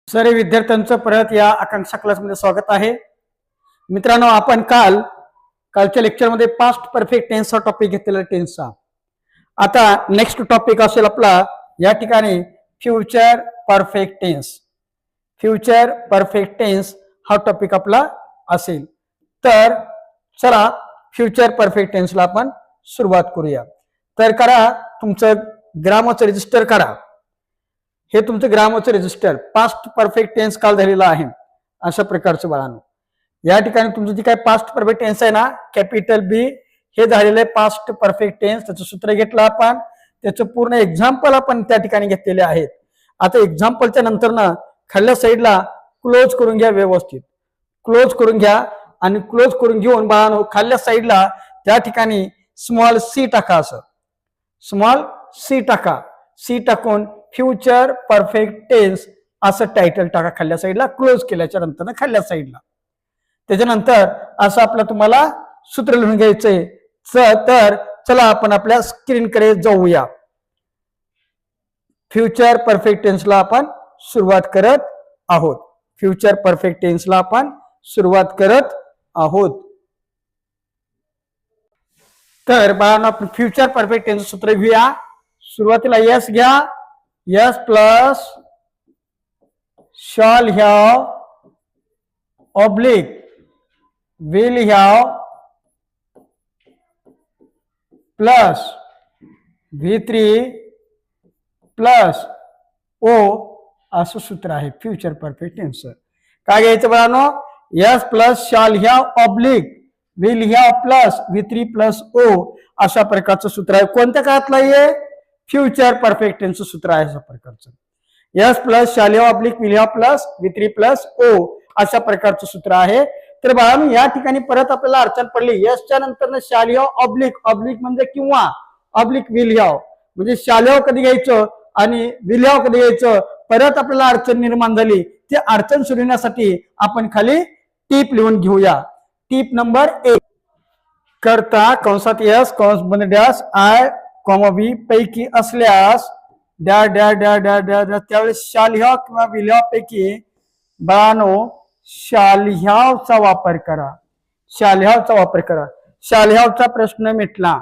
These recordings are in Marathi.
सर्व विद्यार्थ्यांचं परत या आकांक्षा क्लासमध्ये स्वागत आहे. मित्रांनो, आपण कालच्या लेक्चरमध्ये पास्ट परफेक्ट टेन्सचा टॉपिक घेतलेला टेन्सचा. आता नेक्स्ट टॉपिक असेल आपला या ठिकाणी future perfect tense. Future perfect tense हा टॉपिक आपला असेल. तर चला फ्युचर परफेक्ट टेन्सला आपण सुरुवात करूया. तर करा तुमचं ग्रामरचं रजिस्टर करा. हे तुमचं ग्रामरचं रजिस्टर पास्ट परफेक्ट टेन्स काल झालेला आहे अशा प्रकारचं बाळांनो. या ठिकाणी तुमचं जे काय पास्ट परफेक्ट टेन्स आहे ना, कॅपिटल बी हे झालेलं आहे पास्ट परफेक्ट टेन्स. त्याचं सूत्र घेतलं आपण, त्याचं पूर्ण एक्झाम्पल आपण त्या ठिकाणी घेतलेले आहेत. आता एक्झाम्पलच्या नंतर ना खाल्ल्या साईडला क्लोज करून घ्या, व्यवस्थित क्लोज करून घ्या. आणि क्लोज करून घेऊन बाळांनो खाल्ल्या साईडला त्या ठिकाणी स्मॉल सी टाका. असं स्मॉल सी टाका. सी टाकून फ्युचर परफेक्ट टेन्स असं टायटल टाका खाल्ल्या साईडला. क्लोज केल्याच्या नंतर खाल्ल्या साईडला त्याच्यानंतर असं आपलं तुम्हाला सूत्र लिहून घ्यायचंय. तर चला आपण आपल्या स्क्रीनकडे जाऊया. फ्युचर परफेक्ट टेन्सला आपण सुरुवात करत आहोत. फ्युचर परफेक्ट टेन्सला आपण सुरुवात करत आहोत. तर बाळांनो आपण फ्युचर परफेक्ट टेन्स सूत्र घेऊया. सुरुवातीला यस घ्या. S plus shall have oblique will have plus V3 plus O असं सूत्र आहे फ्युचर परफेक्ट टेन्स. काय घ्यायचं बाळांनो? S plus shall have oblique will have plus V3 plus O अशा प्रकारचं सूत्र आहे. कोणत्या काळातलं आहे? फ्युचर परफेक्ट टेन्सचं सूत्र आहे अशा प्रकारचं. S plus shall have oblique will have plus V3 plus O अशा प्रकारचं सूत्र आहे. तर बाळांनो या ठिकाणी परत आपल्याला अडचण पडली. यसच्या नंतर शॅल हॅव ऑब्लिक, ऑब्लिक म्हणजे किंवा, ऑब्लिक विल हॅव म्हणजे शॅल हॅव कधी घ्यायचं आणि विल हॅव कधी घ्यायचं, परत आपल्याला अडचण निर्माण झाली. ती अडचण सोडवण्यासाठी आपण खाली टीप लिहून घेऊया. टीप नंबर 1 करता कंसात यस कंस मध्ये डॅश आय कॉमा बी पैकी असल्यास डॅ डॅ डॅ डॅ डॅ डॅ त्यावेळेस शॅल हॅव किंवा विल हॅव पैकी बाळांनो शॅल हॅव चा वापर करा. शॅल हॅव चा वापर करा. शॅल हॅव चा प्रश्न मिटला.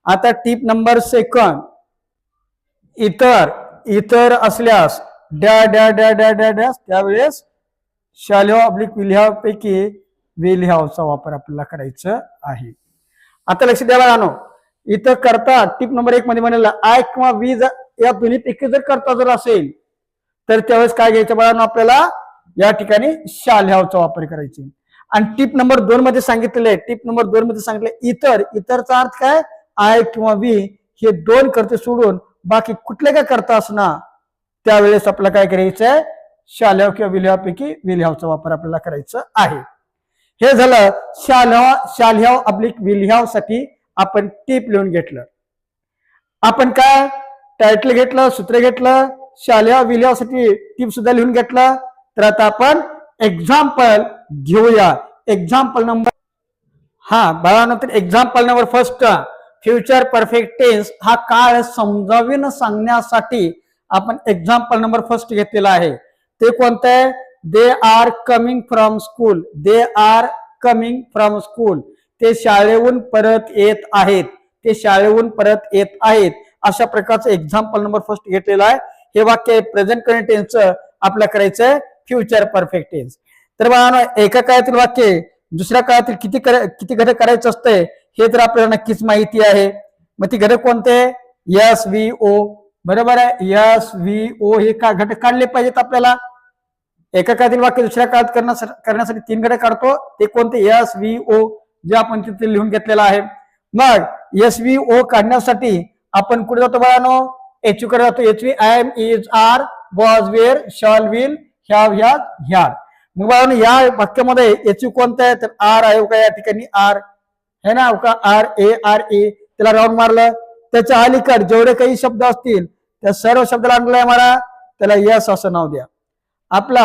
आता टीप नंबर 2 इतर, इतर असल्यास डॅ डॅ डॅ डॅ डॅ डॅश त्यावेळेस shall have oblique will have पैकी विल हॅव चा वापर आपल्याला करायचा आहे. आता लक्ष द्या बाळांनो, इथं करता टीप नंबर 1 मध्ये म्हणलं आय किंवा वी या दोन्हीपैकी जर करता जर असेल तर त्यावेळेस काय घ्यायचं बाळांनो? आपल्याला या ठिकाणी शॅल हॅव चा वापर करायचा. आणि टीप नंबर 2 मध्ये सांगितलेले, टीप नंबर 2 मध्ये सांगितले इतर, इतरचा अर्थ काय? आय किंवा वी हे दोन करते सोडून बाकी कुठले काय करता असणार त्यावेळेस आपल्याला काय करायचंय? शॅल हॅव किंवा विल हॅव पैकी विल हॅव चा वापर आपल्याला करायचा आहे. हे झालं shall have oblique will have साठी आपण टीप लिहून घेतलं. आपण काय टायटल घेतलं, सूत्र घेतलं, शॅल हॅव विल हॅव साठी टीप सुद्धा लिहून घेतलं. तर आता आपण एक्झाम्पल घेऊया. एक्झाम्पल नंबर बाळानंतर example number 1 future perfect tense हा काळ समजावून सांगण्यासाठी आपण एक्झाम्पल नंबर 1 घेतलेला आहे. ते कोणतं आहे? They are coming from school. They are coming from school. ते शाळेहून परत येत आहेत. ते शाळेहून परत येत आहेत अशा प्रकारचं एक्झाम्पल नंबर 1 घेतलेला आहे. हे वाक्य प्रेझेंट कंटिन्युअस टेन्सचं आपल्याला करायचंय फ्युचर परफेक्ट टेन्स. तर बाळांनो एका काळातील वाक्य दुसऱ्या काळातील किती घटक करायचं असतंय हे तर आपल्याला नक्कीच माहिती आहे. मग ती घटक कोणते? S V O. बरोबर आहे. यस व्ही ओ हे का घटक काढले पाहिजेत आपल्याला. एका काळातील वाक्य दुसऱ्या काळात करण्यासाठी 3 घटक काढतो. ते कोणते? यस व्ही ओ जे आपण तिथे लिहून घेतलेला आहे. मग यस व्ही ओ काढण्यासाठी आपण कुठे जातो बाळांनो? एचयू कडे जातो. HV I am is are was were shall will have has had. मग बाळांनो या वाक्यामध्ये एचयू कोणतं आहे? तर आर आहे का या ठिकाणी? आर है ना का? आर ए आर ए त्याला राऊंड मारलं. त्याच्या अलीकड जेवढे काही शब्द असतील त्या सर्व शब्दाला अंडरलाईन मारा. त्याला यस असं नाव द्या. आपला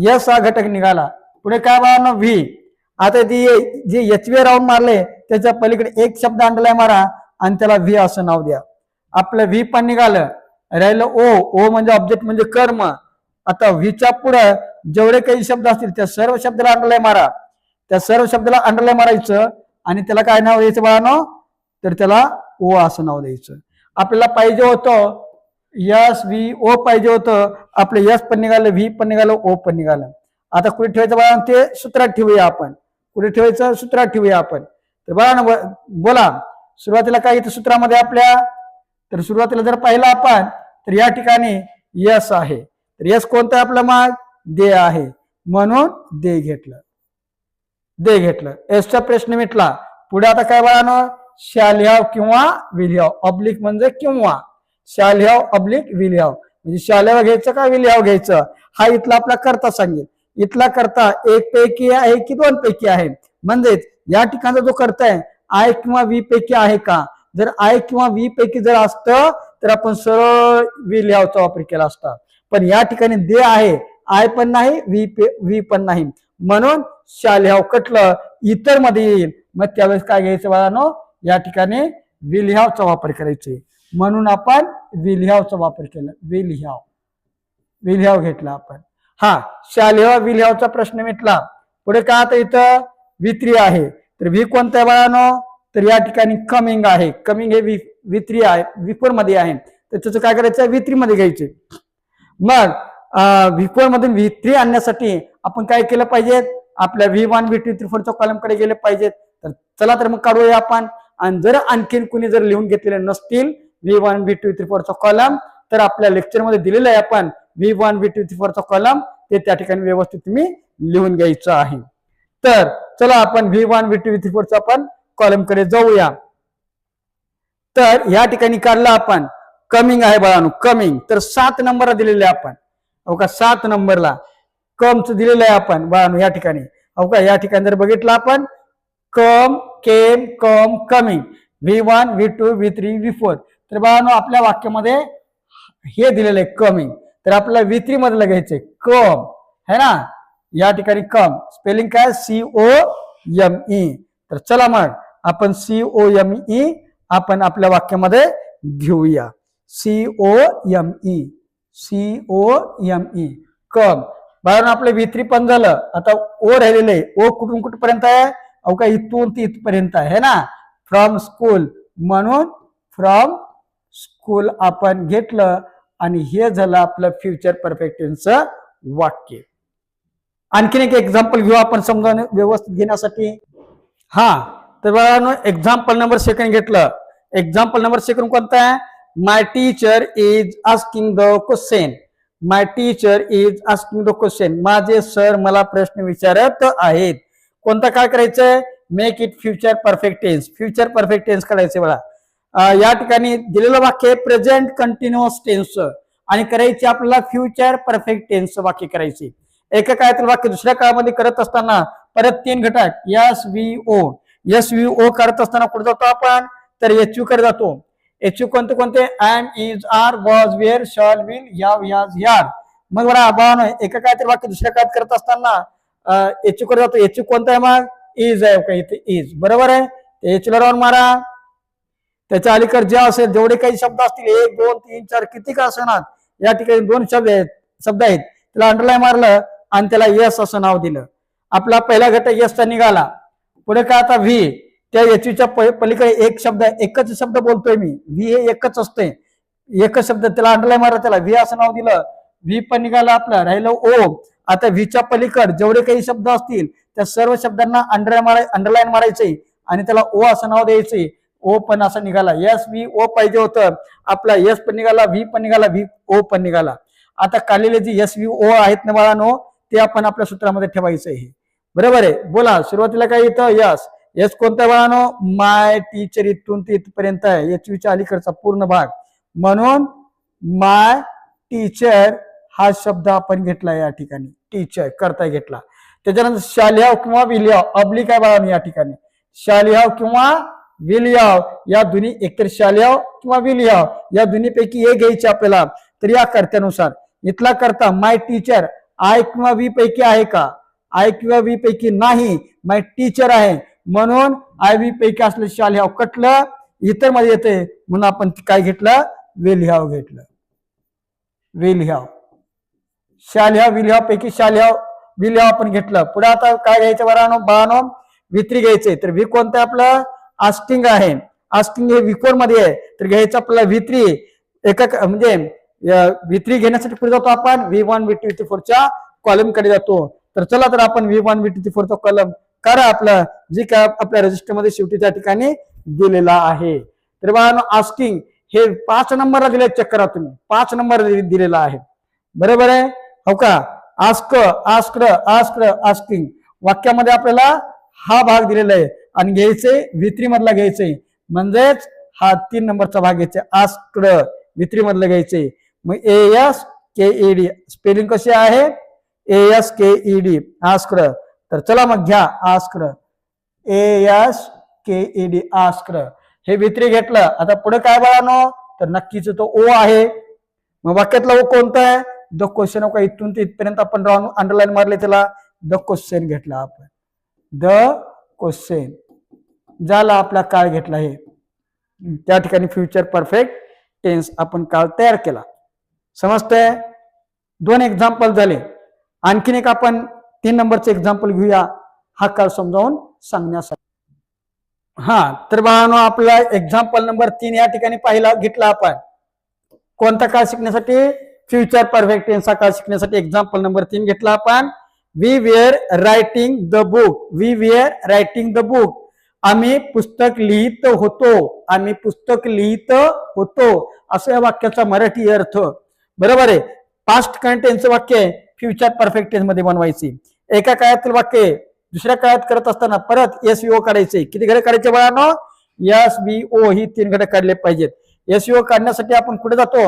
यस हा घटक निघाला. पुढे काय बाळांनो? व्ही. आता ती जे एचवी राऊंड मारले त्याच्या पलीकडे एक शब्द अंडरलाईन मारा आणि त्याला व्ही असं नाव द्या. आपलं व्ही पण निघालं. राहिलं ओ. ओ म्हणजे ऑब्जेक्ट म्हणजे कर्म. आता व्हीच्या पुढे जेवढे काही शब्द असतील त्या सर्व शब्दाला अंडरलाईन मारा, त्या सर्व शब्दाला अंडरलाईन मारायचं आणि त्याला काय नाव द्यायचं बाळांनो, तर त्याला ओ असं नाव द्यायचं. आपल्याला पाहिजे होतं यस व्ही ओ पाहिजे होतं, आपलं यस पण निघालं, व्ही पण निघालं, ओ पण निघालं. आता कुठे ठेवायचं बाळा, ते सूत्रात ठेवूया आपण. कुठे ठेवायचं, सूत्रात ठेवूया आपण. तर बाळा बोला सुरुवातीला काय येतं सूत्रामध्ये आपल्या, तर सुरुवातीला जर पाहिलं आपण तर या ठिकाणी यस आहे, तर यस कोणतं आपलं मग दे आहे, म्हणून दे घेतलं, दे घेतलं. एसचा प्रश्न मिटला. पुढे आता काय बाळानं, शॅल हॅव किंवा विल हॅव, ऑब्लिक म्हणजे किंवा, shall have oblique will have, म्हणजे शॅल हॅव घ्यायचं का विल हॅव घ्यायचं, हा इथला आपला करता सांगेल. इथला करता एक पैकी आहे की दोन पैकी आहे, म्हणजेच या ठिकाणचा जो करता आहे आय किंवा व्ही पैकी आहे का, जर आय किंवा व्ही पैकी जर असतं तर आपण सरळ विल हॅवचा वापर केला असता. पण या ठिकाणी दे आहे, आय पण नाही व्ही पण नाही, म्हणून शॅल हॅव कटलं इतर मध्ये येईल. मग त्यावेळेस काय घ्यायचं बाळांनो, या ठिकाणी विल हॅवचा वापर करायचे, म्हणून आपण विल हॅवचा वापर केला. विल हॅव घेतला आपण. हा शॅल हॅव विल हॅवचा प्रश्न मिटला. पुढे काय आता इथं V3 आहे, तर व्ही कोणता आहे बाळांनो, तर या ठिकाणी कमिंग आहे. कमिंग हे V3 आहे, V4 मध्ये आहे, तर त्याचं काय करायचं, V3 मध्ये घ्यायचे. मग V4 मधून V3 आणण्यासाठी आपण काय केलं पाहिजे, आपल्या V1 V2 V4च्या कॉलम कडे गेले पाहिजेत. तर चला तर मग काढूया आपण. आणि जर आणखीन कुणी जर लिहून घेतलेले नसतील V1 V2 V4चा कॉलम, तर आपल्या लेक्चर मध्ये दिलेलं आहे आपण V1 V2 V4चा कॉलम, ते त्या ठिकाणी व्यवस्थित तुम्ही लिहून घ्यायचं आहे. तर चला आपण V1 V2 V4चा आपण कॉलम कडे जाऊया. तर या ठिकाणी काढला आपण कमिंग आहे बाळांनो, कमिंग, तर 7 नंबरला दिलेले आपण, हो का 7 नंबरला कमच दिलेलं आहे आपण बाळांनो. या ठिकाणी हो का, या ठिकाणी जर बघितलं आपण कम केम कम coming V1 V2 V3 V4, तर बाळांनो आपल्या वाक्यामध्ये हे दिलेलं आहे कमिंग, तर आपल्याला V3 मधलं घ्यायचंय कम, है ना. या ठिकाणी कम स्पेलिंग काय COME. तर चला मग आपण COME आपण आपल्या वाक्यामध्ये घेऊया. COME कम. बाळांनो आपलं V3 पण झालं. आता ओ राहिलेलं आहे. ओ कुठून कुठपर्यंत आहे, अहो का इथून ते इथपर्यंत आहे ना, फ्रॉम स्कूल, म्हणून फ्रॉम स्कूल आपण घेतलं आणि हे झालं आपलं फ्युचर परफेक्ट टेन्सचं वाक्य. आणखीन एक एक्झाम्पल घेऊ आपण समजावून व्यवस्थित घेण्यासाठी. हा तर बाळांनो एक्झाम्पल नंबर सेकंड घेतलं. एक्झाम्पल नंबर सेकंड कोणता आहे, my teacher is asking the question. My teacher is asking the question, माझे सर मला प्रश्न विचारत आहेत. कोणता काय करायचंय, make it future perfect tense. Future perfect tense करायचे बघा. या ठिकाणी दिलेलं वाक्य प्रेझेंट कंटिन्युअस टेन्स आणि करायचे आपल्याला फ्युचर परफेक्ट टेन्स वाक्य करायचे. एका काळातील वाक्य दुसऱ्या काळामध्ये करत असताना परत 3 घटक SVO करत असताना कुठे जातो आपण, तर HU कडे जातो. HU कोणते कोणते, am is are was were shall will have has यार. मग बघा बाळांनो एका काळातील वाक्य दुसऱ्या काळात करत असताना HU कडे जातो. HU कोणता आहे, मग इज आहे का, इथे इज बरोबर आहे. HU ला राऊंड मारा. त्याच्या अलीकडे जे असेल जेवढे काही शब्द असतील 1 2 3 4 किती का असणार, या ठिकाणी 2 शब्द आहेत त्याला अंडरलाईन मारलं आणि त्याला यस असं नाव दिलं. आपला पहिला घटक यसचा निघाला. पुढे काय आता व्ही, त्या HUच्या पलीकडे एक शब्द, एकच शब्द बोलतोय मी, व्ही हे एकच असते, एकच शब्द, त्याला अंडरलाईन मारलं, त्याला व्ही असं नाव दिलं. व्ही पण निघाला आपला, राहिलं ओ. आता व्हीच्या पलीकडे जेवढे काही शब्द असतील त्या सर्व शब्दांना अंडरलाईन मारायचे आणि त्याला ओ असं नाव द्यायचे. ओ पण असं निघाला. SVO पाहिजे होतं, आपला यस पण निघाला, व्ही पण निघाला, VO पण निघाला. आता काढलेले जे SVO आहेत ना बाळांनो, ते आपण आपल्या सूत्रामध्ये ठेवायचं आहे, बरोबर आहे. बोला सुरुवातीला काय येतं, यस कोणता बाळांनो, माय टीचर इथून ते इथपर्यंत आहे, HUच्या अलीकडचा पूर्ण भाग, म्हणून माय टीचर हा शब्द आपण घेतला या ठिकाणी, टीचर करता घेतला. त्याच्यानंतर शॅल हॅव किंवा विल हॅव, ऑब्लिक आहे बाळांनो या ठिकाणी, शॅल हॅव किंवा विल हॅव, या दोन्ही एकतर शॅल हॅव किंवा विल हॅव या दोन्ही पैकी एक घ्यायची आपल्याला. तर या कर्त्यानुसार इथला करता माय टीचर आय किंवा व्ही पैकी आहे का, आय किंवा व्ही पैकी नाही, माय टीचर आहे, म्हणून आय व्ही पैकी असलं शॅल हॅव कटलं, इतर मध्ये येते म्हणून आपण काय घेतलं, विल हॅव घेतलं. विल हॅव शाल ह्या विल ह्या पैकी शाल ह्या विल ह्या आपण घेतलं. पुढे आता काय घ्यायचं बाळानो V3 घ्यायचंय. तर V कोणतं आपलं आस्किंग आहे. आस्किंग हे V4 मध्ये आहे. तर घ्यायचं आपल्याला V3 एका म्हणजे V3 घेण्यासाठी पुढे जातो आपण V1 V2 V4 च्या कॉलम कडे जातो. तर चला तर आपण V1 V2 V4 चा कॉलम करा आपलं जे काय आपल्या रजिस्टर मध्ये शेवटी त्या ठिकाणी दिलेला आहे. तर बाळानो आस्किंग हे 5 नंबरला दिले. चेक करा तुम्ही 5 नंबर दिलेला आहे. बरोबर आहे हो का. आस्क आस्क्ड आस्क्ड आस्किंग वाक्यामध्ये आपल्याला हा भाग दिलेला आहे आणि घ्यायचे V3 मधला घ्यायचे म्हणजेच हा 3 नंबरचा भाग घ्यायचा. आस्क्ड V3 मधलं घ्यायचे. मग ASKED स्पेलिंग कशी आहे ASKED आस्क्ड. तर चला मग घ्या आस्क्ड ASKED आस्क्ड हे V3 घेतलं. आता पुढे काय बाळानो तर नक्कीच तो O आहे. मग वाक्यातला O कोणता आहे द क्वेश्चन. का इथून ते इथपर्यंत आपण राऊंड अंडरलाईन मारले त्याला द क्वेश्चन घेतला आपण. द क्वेश्चन झाला आपला काळ घेतला हे त्या ठिकाणी फ्युचर परफेक्ट टेन्स आपण काळ तयार केला. समजतंय. 2 एक्झाम्पल झाले. आणखीन एक आपण 3 नंबरचे एक्झाम्पल घेऊया हा काळ समजावून सांगण्यासाठी. हा तर बाळांनो आपला एक्झाम्पल नंबर 3 या ठिकाणी पाहिला घेतला आपण. कोणता काळ शिकण्यासाठी फ्युचर परफेक्ट टेन्स हा काळ शिकण्यासाठी एक्झाम्पल नंबर 3 घेतला आपण. We were writing the book. We were writing the book. आम्ही पुस्तक लिहित होतो. आम्ही पुस्तक लिहित होतो असं या वाक्याचा मराठी अर्थ. बरोबर आहे. पास्ट कंटेन्सचं वाक्य आहे फ्युचर परफेक्ट टेन्स मध्ये बनवायची. एका काळातील वाक्य दुसऱ्या काळात करत असताना परत SVO काढायचे. किती घडे काढायचे बाळांनो SVO ही 3 घटक काढले पाहिजेत. SVO काढण्यासाठी आपण कुठे जातो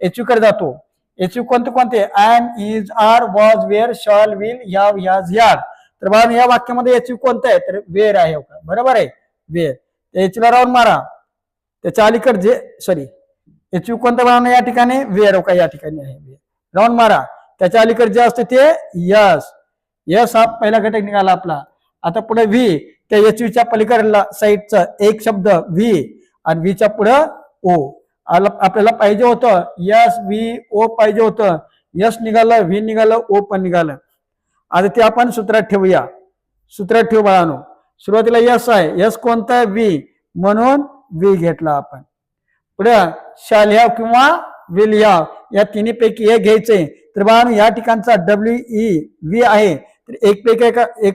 HU कडे जातो. HU कोणते am is are was were shall will have has had. तर बाळांनो या वाक्यामध्ये HU कोणतं आहे तर वेअर आहे. बरोबर आहे वेअर. HU ला राऊंड मारा. त्याच्या अलीकडे जे सॉरी HU कोणतं बाळांनो या ठिकाणी वेअर हो का या ठिकाणी आहे वेअर. राऊंड मारा. त्याच्या अलीकडे जे असते ते यस. यस हा पहिला घटक निघाला आपला. आता पुढे व्ही त्या HUच्या पलीकडला साईडचा एक शब्द व्ही आणि व्हीच्या पुढे ओ. आपल्याला पाहिजे होतं SVO पाहिजे होतं. यस निघालं व्ही निघालं ओ पण निघालं. आता ते आपण सूत्रात ठेवूया. सूत्रात ठेवू बाळांनो. सुरुवातीला यस आहे. यस कोणता आहे व्ही म्हणून व्ही घेतला आपण. पुढे शॅल हॅव किंवा विल हॅव या तिन्ही पैकी एक घ्यायचे. तर बाळांनो या ठिकाणचा WE आहे. तर एक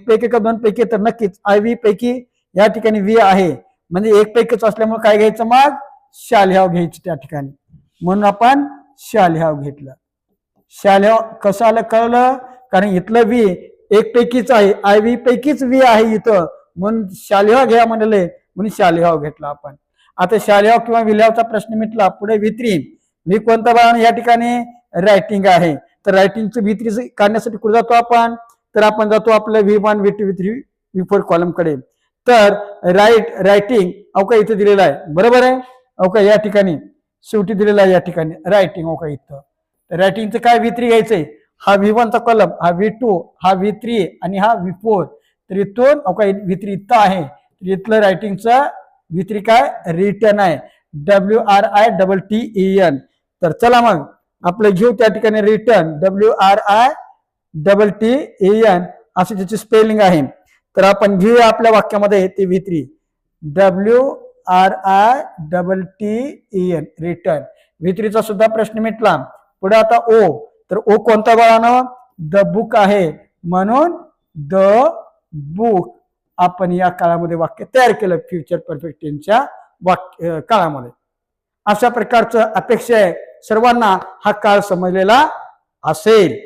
पैकी का 2 पैकी तर नक्कीच IV पैकी या ठिकाणी V आहे. म्हणजे एक पैकीच असल्यामुळे काय घ्यायचं मग शॅल हॅव घ्यायची त्या ठिकाणी. म्हणून आपण शॅल हॅव घेतलं. शॅल हॅव कसं आलं कळलं कारण इथलं V एक पैकीच आहे. IV पैकीच V आहे इथं म्हणून शॅल हॅव घ्या म्हणले म्हणून शॅल हॅव घेतला आपण. आता शॅल हॅव किंवा विल हॅवचा प्रश्न मिटला. पुढे V3 V कोणता बाळांनो या ठिकाणी रायटिंग आहे. तर रायटिंगचं V3 काढण्यासाठी कुठे जातो आपण तर आपण जातो आपलं V1 V2 V3 V4 column कडे. तर रायटिंग अवका इथं दिलेला आहे. बरोबर आहे अवका या ठिकाणी शेवटी दिलेला आहे या ठिकाणी रायटिंग अवका इथं. तर रायटिंगचं काय V3 घ्यायचंय. हा V1 चा कॉलम हा V2 हा V3 आणि हा V4. तर इथून अवका V3 इथं आहे. तर इथलं रायटिंगचं V3 काय रिटर्न आहे WRITTEN. तर चला मग आपलं घेऊ त्या ठिकाणी रिटर्न WRITTEN अशी त्याची स्पेलिंग आहे. तर आपण घेऊया आपल्या वाक्यामध्ये ते V3 WRITTEN रिटर्न. V3 चा सुद्धा प्रश्न मिटला. पुढे आता O. तर O कोणता बाळांनो द बुक आहे म्हणून द बुक आपण या काळामध्ये वाक्य तयार केलं फ्युचर परफेक्ट टेन्सच्या काळामध्ये. अशा प्रकारचं अपेक्षा आहे सर्वांना हा काळ समजलेला असेल.